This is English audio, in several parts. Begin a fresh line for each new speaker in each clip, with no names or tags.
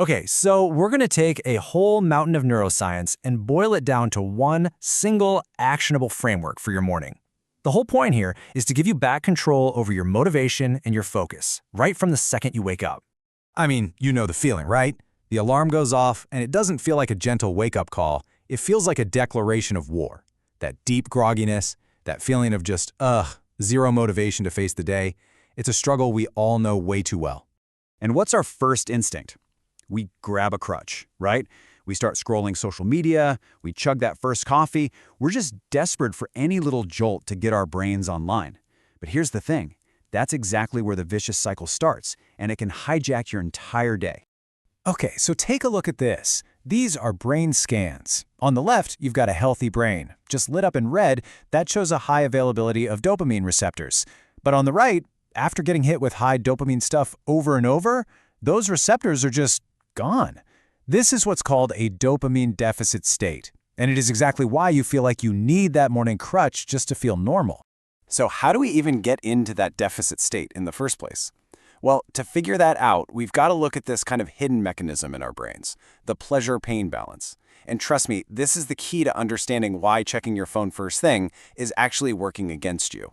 Okay, so we're going to take a whole mountain of neuroscience and boil it down to one single actionable framework for your morning. The whole point here is to give you back control over your motivation and your focus, right from the second you wake up.
I mean, you know the feeling, right? The alarm goes off, and it doesn't feel like a gentle wake-up call. It feels like a declaration of war. That deep grogginess, that feeling of just, zero motivation to face the day. It's a struggle we all know way too well.
And what's our first instinct? We grab a crutch, right? We start scrolling social media, we chug that first coffee. We're just desperate for any little jolt to get our brains online. But here's the thing. That's exactly where the vicious cycle starts, and it can hijack your entire day.
Okay, so take a look at this. These are brain scans. On the left, you've got a healthy brain. Just lit up in red, that shows a high availability of dopamine receptors. But on the right, after getting hit with high dopamine stuff over and over, those receptors are just gone. This is what's called a dopamine deficit state. And it is exactly why you feel like you need that morning crutch just to feel normal.
So how do we even get into that deficit state in the first place? Well, to figure that out, we've got to look at this kind of hidden mechanism in our brains, the pleasure-pain balance. And trust me, this is the key to understanding why checking your phone first thing is actually working against you.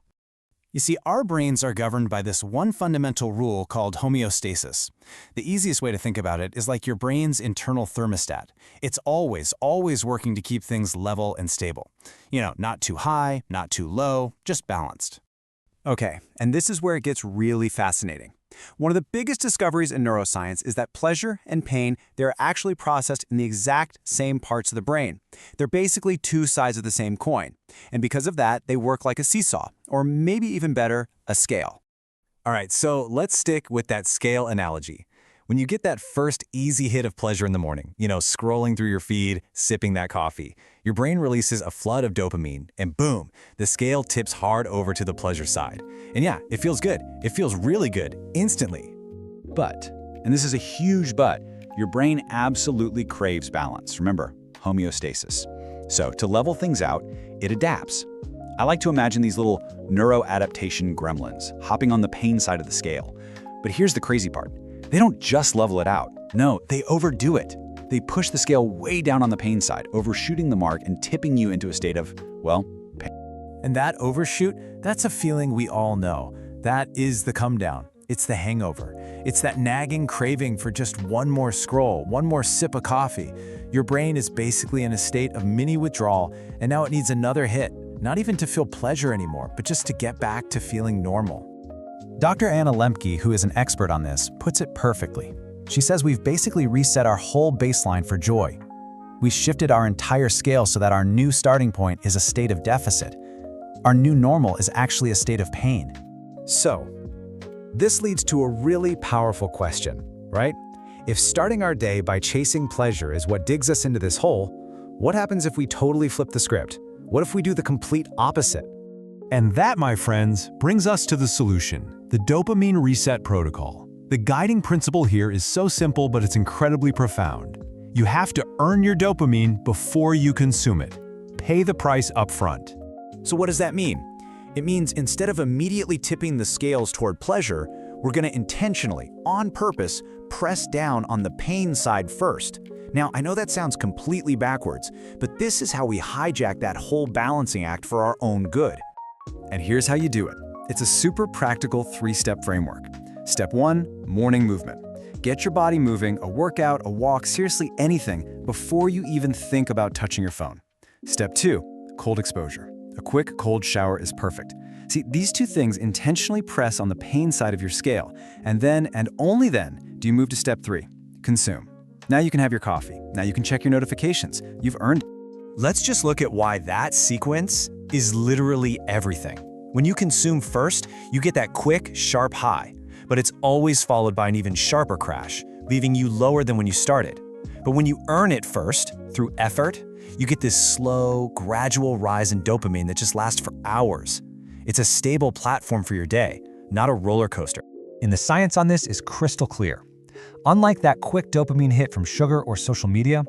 You see, our brains are governed by this one fundamental rule called homeostasis. The easiest way to think about it is like your brain's internal thermostat. It's always working to keep things level and stable. You know, not too high, not too low, just balanced.
Okay, and this is where it gets really fascinating. One of the biggest discoveries in neuroscience is that pleasure and pain, they're actually processed in the exact same parts of the brain. They're basically two sides of the same coin. And because of that, they work like a seesaw, or maybe even better, a scale.
All right, so let's stick with that scale analogy. When you get that first easy hit of pleasure in the morning, scrolling through your feed, sipping that coffee, your brain releases a flood of dopamine, and boom, the scale tips hard over to the pleasure side. And yeah, it feels good. It feels really good, instantly.
But, and this is a huge but, your brain absolutely craves balance. Remember, homeostasis. So to level things out, it adapts. I like to imagine these little neuroadaptation gremlins hopping on the pain side of the scale. But here's the crazy part. They don't just level it out. No, they overdo it. They push the scale way down on the pain side, overshooting the mark and tipping you into a state of, well, pain.
And that overshoot, that's a feeling we all know. That is the come down. It's the hangover. It's that nagging craving for just one more scroll, one more sip of coffee. Your brain is basically in a state of mini withdrawal, and now it needs another hit, not even to feel pleasure anymore, but just to get back to feeling normal. Dr. Anna Lembke, who is an expert on this, puts it perfectly. She says we've basically reset our whole baseline for joy. We shifted our entire scale so that our new starting point is a state of deficit. Our new normal is actually a state of pain. So, this leads to a really powerful question, right? If starting our day by chasing pleasure is what digs us into this hole, what happens if we totally flip the script? What if we do the complete opposite?
And that, my friends, brings us to the solution, the dopamine reset protocol. The guiding principle here is so simple, but it's incredibly profound. You have to earn your dopamine before you consume it. Pay the price up front.
So what does that mean? It means instead of immediately tipping the scales toward pleasure, we're going to intentionally, on purpose, press down on the pain side first. Now, I know that sounds completely backwards, but this is how we hijack that whole balancing act for our own good.
And here's how you do it. It's a super practical 3-step framework. Step 1, morning movement. Get your body moving, a workout, a walk, seriously anything, before you even think about touching your phone. Step 2, cold exposure. A quick cold shower is perfect. See, these two things intentionally press on the pain side of your scale, and then, and only then, do you move to step 3, consume. Now you can have your coffee. Now you can check your notifications. You've earned it.
Let's just look at why that sequence is literally everything. When you consume first, you get that quick, sharp high, but it's always followed by an even sharper crash, leaving you lower than when you started. But when you earn it first, through effort, you get this slow, gradual rise in dopamine that just lasts for hours. It's a stable platform for your day, not a roller coaster.
And the science on this is crystal clear. Unlike that quick dopamine hit from sugar or social media,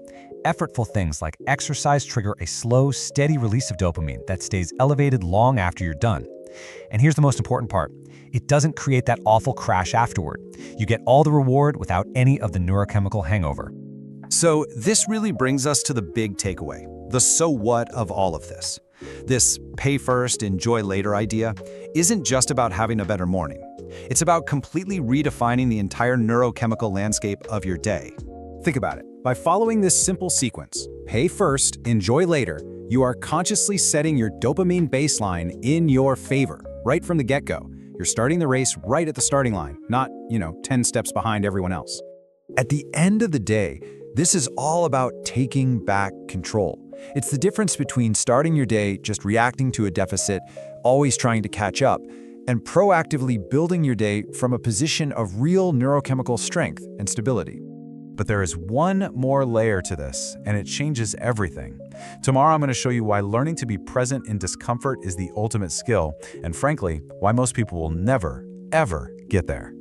effortful things like exercise trigger a slow, steady release of dopamine that stays elevated long after you're done. And here's the most important part. It doesn't create that awful crash afterward. You get all the reward without any of the neurochemical hangover.
So this really brings us to the big takeaway, the so what of all of this. This pay first, enjoy later idea isn't just about having a better morning. It's about completely redefining the entire neurochemical landscape of your day.
Think about it. By following this simple sequence, pay first, enjoy later, you are consciously setting your dopamine baseline in your favor, right from the get-go. You're starting the race right at the starting line, not, 10 steps behind everyone else. At the end of the day, this is all about taking back control. It's the difference between starting your day just reacting to a deficit, always trying to catch up, and proactively building your day from a position of real neurochemical strength and stability.
But there is one more layer to this, and it changes everything. Tomorrow I'm going to show you why learning to be present in discomfort is the ultimate skill, and frankly, why most people will never, ever get there.